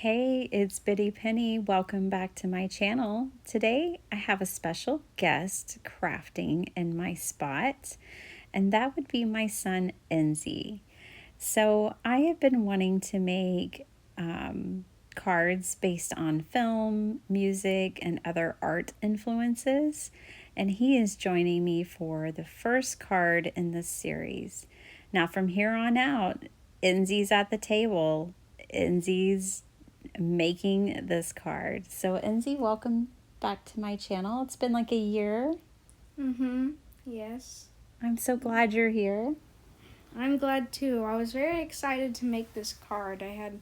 Hey, it's Biddy Penny. Welcome back to my channel. Today I have a special guest crafting in my spot, and that would be my son Enzi. So I have been wanting to make cards based on film, music, and other art influences, and he is joining me for the first card in this series. Now, from here on out, Enzi's at the table. Enzi's making this card. So, Enzi, welcome back to my channel. It's been like a year. Yes. I'm so glad you're here. I'm glad too. I was very excited to make this card. I had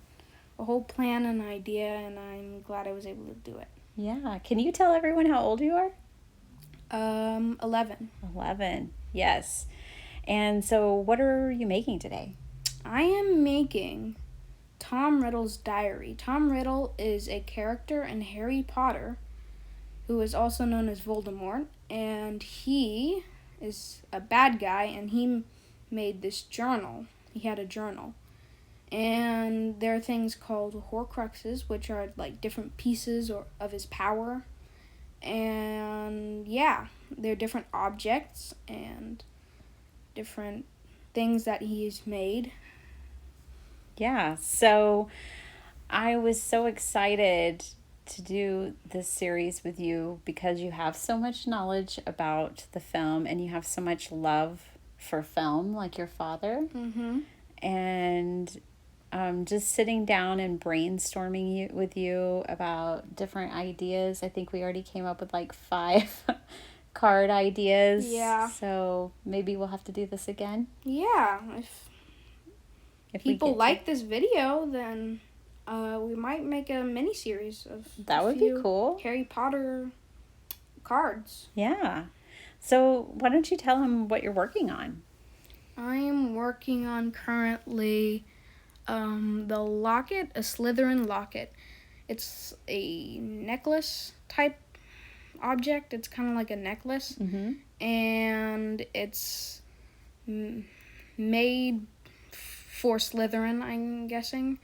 a whole plan and idea, and I'm glad I was able to do it. Yeah. Can you tell everyone how old you are? 11. 11. Yes. And so, what are you making today? I am making Tom Riddle's Diary. Tom Riddle is a character in Harry Potter who is also known as Voldemort, and he is a bad guy, and he made this journal. He had a journal. And there are things called Horcruxes, which are like different pieces of his power. And yeah, they're different objects and different things that he's made. Yeah. So, I was so excited to do this series with you because you have so much knowledge about the film and you have so much love for film, like your father. And just sitting down and brainstorming with you about different ideas. I think we already came up with like 5 card ideas. Yeah. So maybe we'll have to do this again. Yeah, if people we like this video, then we might make a mini series of that would be cool. Harry Potter cards. Yeah. So why don't you tell them what you're working on? I am working on currently the locket, a Slytherin locket. It's a necklace type object. It's kind of like a necklace. And it's made for Slytherin, I'm guessing.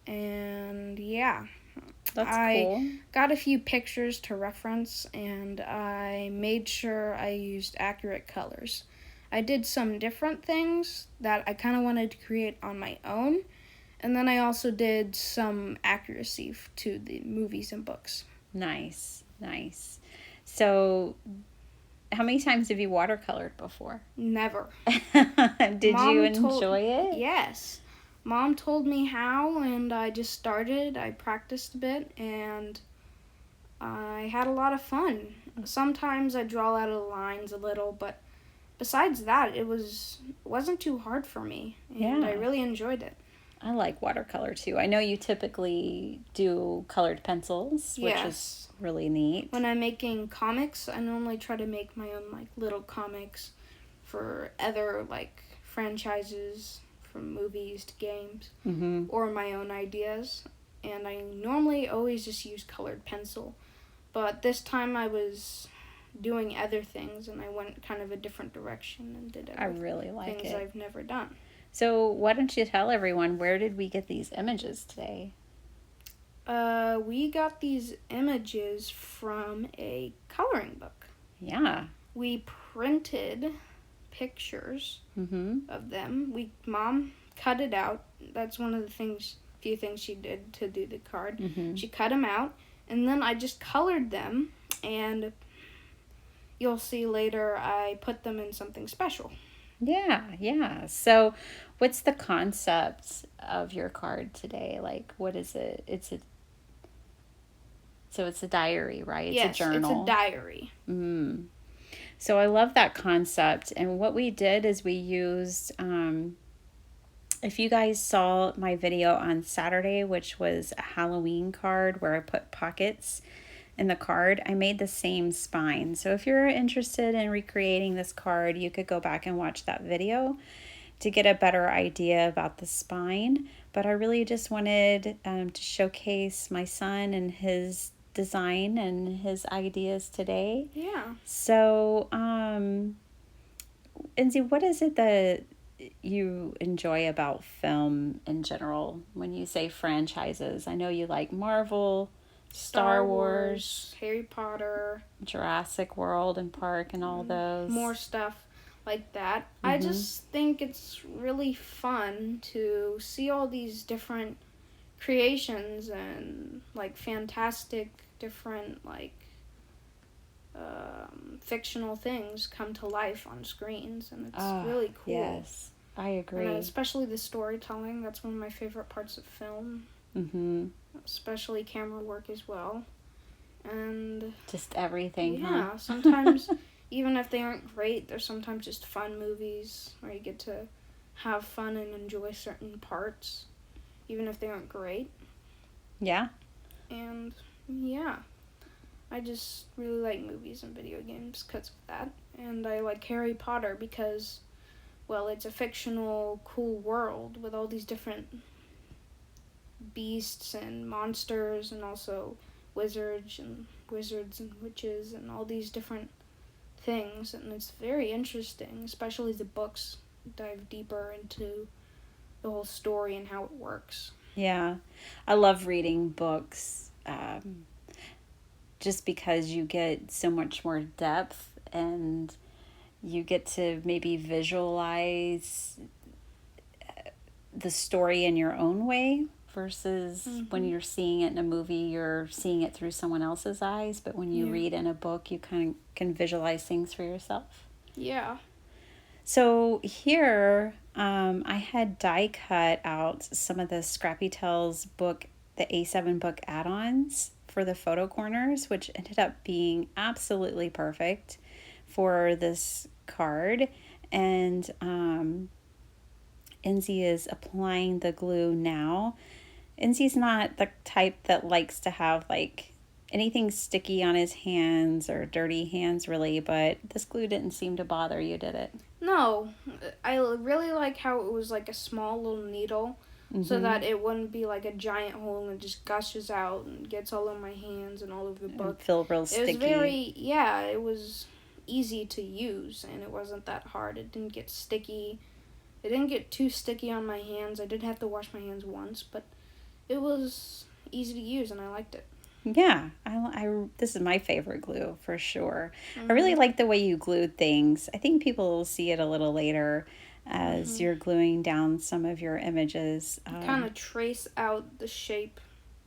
And yeah. That's cool. I got a few pictures to reference, and I made sure I used accurate colors. I did some different things that I kind of wanted to create on my own, and then I also did some accuracy to the movies and books. Nice. So, how many times have you watercolored before? Never. Did you enjoy it? Yes. Mom told me how, and I just started. I practiced a bit, and I had a lot of fun. Sometimes I draw out of the lines a little, but besides that, it wasn't too hard for me, and I really enjoyed it. I like watercolor too. I know you typically do colored pencils, which is really neat. When I'm making comics, I normally try to make my own like little comics for other like franchises, from movies to games, or my own ideas. And I normally always just use colored pencil. But this time I was doing other things, and I went kind of a different direction and did I really like things it. I've never done. So why don't you tell everyone, where did we get these images today? We got these images from a coloring book. Yeah. We printed pictures of them. Mom cut it out. That's one of the few things she did to do the card. She cut them out, and then I just colored them, and you'll see later I put them in something special. Yeah. So what's the concept of your card today? Like, what is it? So it's a diary, right? It's a journal. It's a diary. So I love that concept. And what we did is we used, if you guys saw my video on Saturday, which was a Halloween card where I put pockets in the card, I made the same spine. So if you're interested in recreating this card, you could go back and watch that video to get a better idea about the spine. But I really just wanted to showcase my son and his design and his ideas today. Yeah. So, Enzi, what is it that you enjoy about film in general when you say franchises? I know you like Marvel, Star Star Wars, Wars, Harry Potter, Jurassic World and Park, and all more those. stuff like that. I Mm-hmm. just think it's really fun to see all these different creations and like fantastic different like fictional things come to life on screens, and it's Ah, really cool. yes, I And agree. especially the storytelling, that's one of my favorite parts of film, Mm-hmm. especially camera work as well. And Just everything, huh? yeah, sometimes even if they aren't great, they're sometimes just fun movies where you get to have fun and enjoy certain parts, even if they aren't great. Yeah. And yeah, I just really like movies and video games because of that. And I like Harry Potter because, well, it's a fictional, cool world with all these different beasts and monsters, and also wizards and witches and all these different things, and it's very interesting, especially the books dive deeper into the whole story and how it works. Yeah. I love reading books, just because you get so much more depth, and you get to maybe visualize the story in your own way versus when Mm-hmm. you're seeing it in a movie, you're seeing it through someone else's eyes. But when you Yeah. read in a book, you kind of can visualize things for yourself. Yeah. So here, I had die cut out some of the Scrappy Tales book, the A7 book add ons for the photo corners, which ended up being absolutely perfect for this card. And Enzi is applying the glue now. Enzi's not the type that likes to have like anything sticky on his hands or dirty hands, really, but this glue didn't seem to bother you, did it? No, I really like how it was like a small little needle, so Mm-hmm. that it wouldn't be like a giant hole and it just gushes out and gets all over my hands and all over the And book. feel real It was sticky. very, yeah, it was easy to use, and it wasn't that hard. It didn't get sticky. It didn't get too sticky on my hands. I did have to wash my hands once, but it was easy to use and I liked it. Yeah, this is my favorite glue for sure. I really Mhm. like the way you glued things. I think people will see it a little later as Mhm. you're gluing down some of your images. Kind of trace out the shape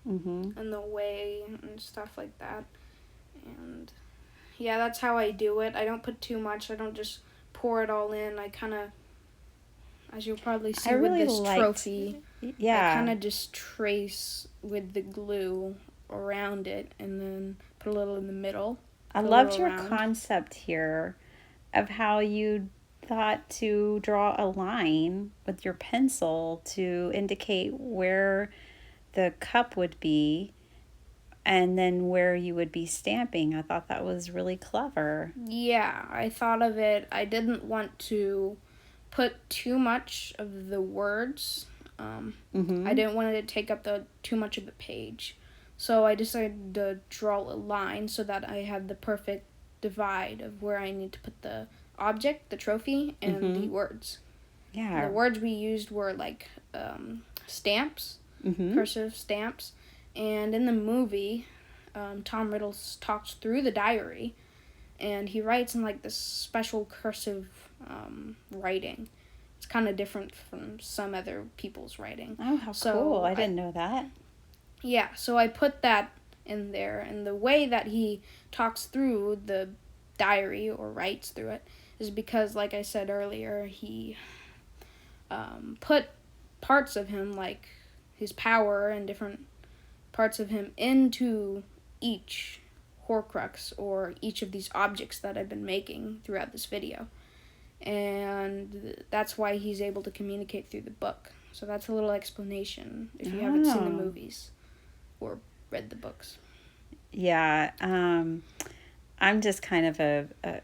Mm-hmm. and the way and stuff like that. And yeah, that's how I do it. I don't put too much. I don't just pour it all in. I kind of, as you'll probably I see with really this liked, trophy, I kind yeah, of just trace with the glue around it and then put a little in the middle, I put a little loved your around. concept here of how you thought to draw a line with your pencil to indicate where the cup would be and then where you would be stamping. I thought that was really clever. Yeah, I thought of it. I didn't want to put too much of the words. I Mm-hmm. didn't want it to take up the too much of the page. So I decided to draw a line so that I had the perfect divide of where I need to put the object, the trophy, and Mm-hmm. the words. And the Yeah. words we used were like stamps, Mm-hmm. cursive stamps. And in the movie, Tom Riddle talks through the diary, and he writes in like this special cursive writing. It's kind of different from some other people's writing. Oh, how cool. So I didn't know that. yeah, so I put that in there, and the way that he talks through the diary or writes through it is because, like I said earlier, he put parts of him, like his power and different parts of him, into each Horcrux or each of these objects that I've been making throughout this video. And that's why he's able to communicate through the book. So that's a little explanation if you haven't seen the Oh, movies or read the books. yeah. I'm just kind of a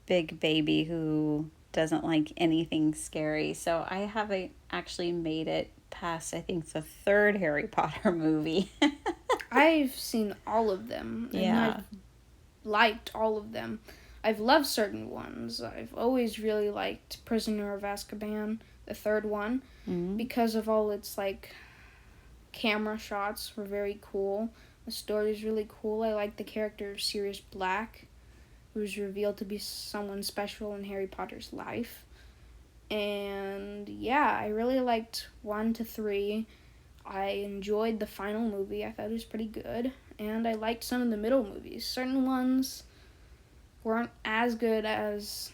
big baby who doesn't like anything scary. So I haven't actually made it past, I think, the third Harry Potter movie. I've seen all of them and Yeah. I've liked all of them. I've loved certain ones. I've always really liked Prisoner of Azkaban, the third one, because of all its like camera shots were very cool. The story's really cool. I like the character Sirius Black, who was revealed to be someone special in Harry Potter's life. And yeah, I really liked 1 to 3. I enjoyed the final movie. I thought it was pretty good. And I liked some of the middle movies. Certain ones weren't as good as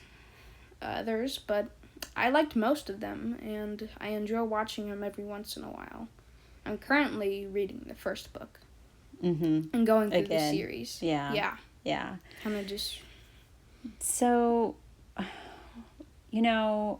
others, but I liked most of them, and I enjoy watching them every once in a while. I'm currently reading the first book and going through the series. Yeah. Kind of just... So, you know,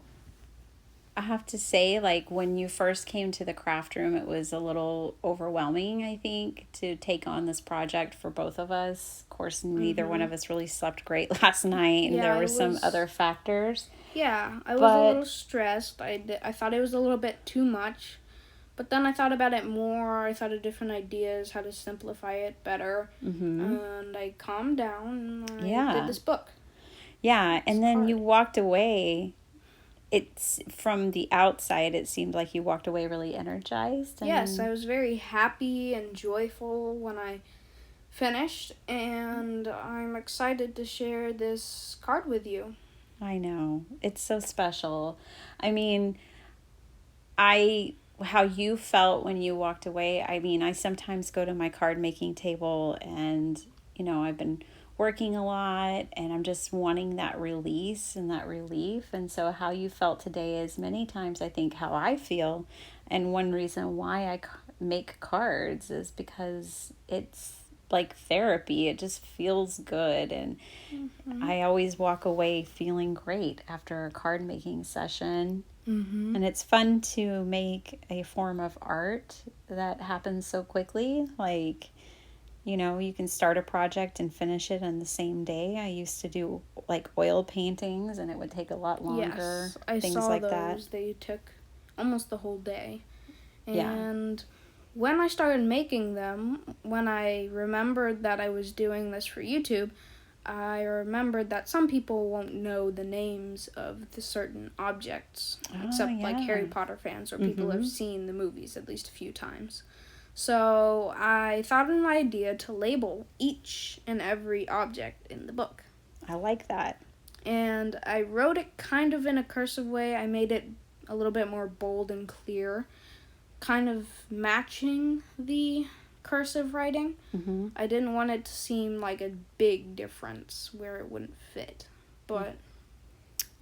I have to say, like, when you first came to the craft room, it was a little overwhelming, I think, to take on this project for both of us. Of course, neither one of us really slept great last night, and there were some other factors. Yeah, I was a little stressed. I thought it was a little bit too much, but then I thought about it more. I thought of different ideas, how to simplify it better, and I calmed down, and I did this book. Yeah, and then you walked away. It's from the outside, it seemed like you walked away really energized. Yes, I was very happy and joyful when I finished, and I'm excited to share this card with you. I know. It's so special. I mean, how you felt when you walked away. I mean, I sometimes go to my card making table and, I've been working a lot and I'm just wanting that release and that relief. And so how you felt today is many times, I think, how I feel. And one reason why I make cards is because it's like therapy. It just feels good. And I always walk away feeling great after a card making session. And it's fun to make a form of art that happens so quickly. Like, you can start a project and finish it on the same day. I used to do like oil paintings and it would take a lot longer. Yes, I things saw like those. That. They took almost the whole day. And when I started making them, when I remembered that I was doing this for YouTube, I remembered that some people won't know the names of the certain objects, except like Harry Potter fans or people who have seen the movies at least a few times. So I thought of an idea to label each and every object in the book. I like that. And I wrote it kind of in a cursive way. I made it a little bit more bold and clear, kind of matching the cursive writing. I didn't want it to seem like a big difference where it wouldn't fit, but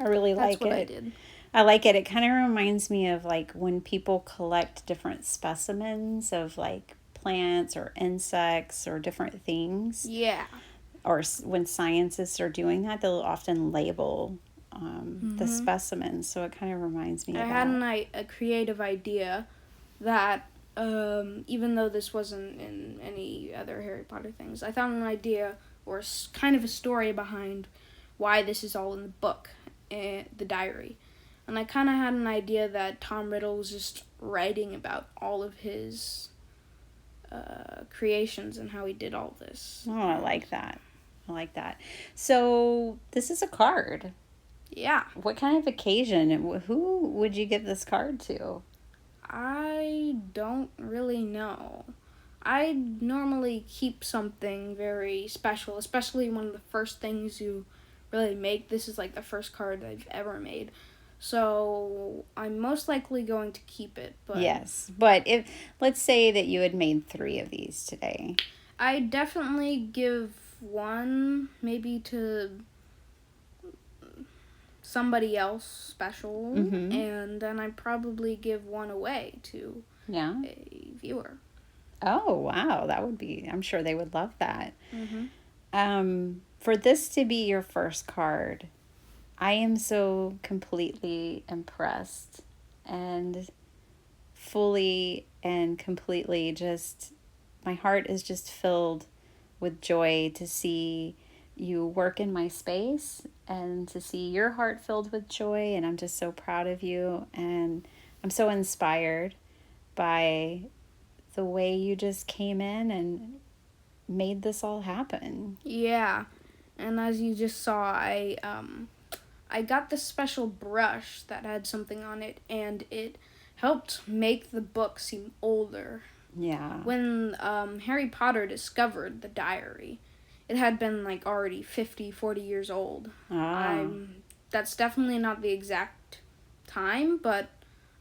I really like it. That's what I did. I like it. It kind of reminds me of like when people collect different specimens of like plants or insects or different things. Yeah. Or when scientists are doing that, they'll often label the specimens. So it kind of reminds me of that. I had a creative idea that even though this wasn't in any other Harry Potter things, I found an idea or kind of a story behind why this is all in the book, the diary. And I kind of had an idea that Tom Riddle was just writing about all of his creations and how he did all this. Oh, I like that. So this is a card. Yeah. What kind of occasion? Who would you give this card to? I don't really know. I normally keep something very special, especially one of the first things you really make. This is like the first card I've ever made. So I'm most likely going to keep it. But yes, but let's say that you had made 3 of these today. I definitely give one maybe to somebody else special, and then I probably give one away to a viewer. Oh, wow. That would be, I'm sure they would love that. For this to be your first card, I am so completely impressed and fully and completely just, my heart is just filled with joy to see you work in my space and to see your heart filled with joy. And I'm just so proud of you. And I'm so inspired by the way you just came in and made this all happen. Yeah. And as you just saw, I got this special brush that had something on it, and it helped make the book seem older. Yeah. When Harry Potter discovered the diary, it had been like already 50, 40 years old. Ah. That's definitely not the exact time, but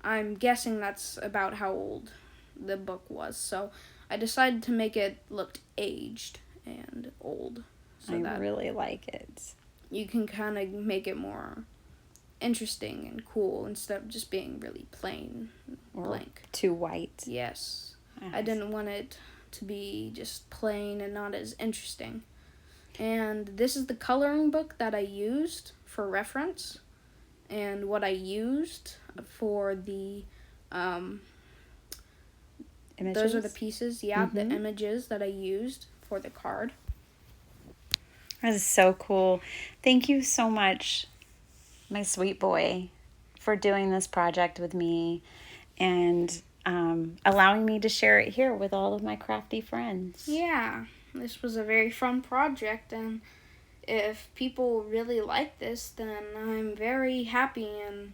I'm guessing that's about how old the book was. So I decided to make it look aged and old. So I that really like it. you can kind of make it more interesting and cool instead of just being really plain Or blank. too white. Yes. I didn't want it to be just plain and not as interesting. And this is the coloring book that I used for reference, and what I used for the Images? those are the pieces, the images that I used for the card. That is so cool. Thank you so much, my sweet boy, for doing this project with me and allowing me to share it here with all of my crafty friends. Yeah, this was a very fun project, and if people really like this, then I'm very happy and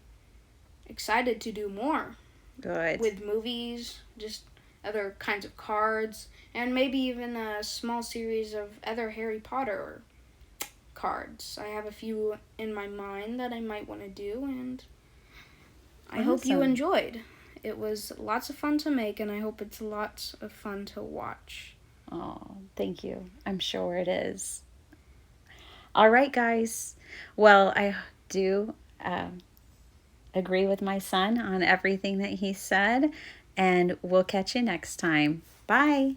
excited to do more. Good. With movies, just other kinds of cards, and maybe even a small series of other Harry Potter cards. I have a few in my mind that I might want to do, and I hope you Awesome. enjoyed. It was lots of fun to make, and I hope it's lots of fun to watch. Oh, thank you. I'm sure it is. All right, guys. Well, I do agree with my son on everything that he said, and we'll catch you next time. Bye.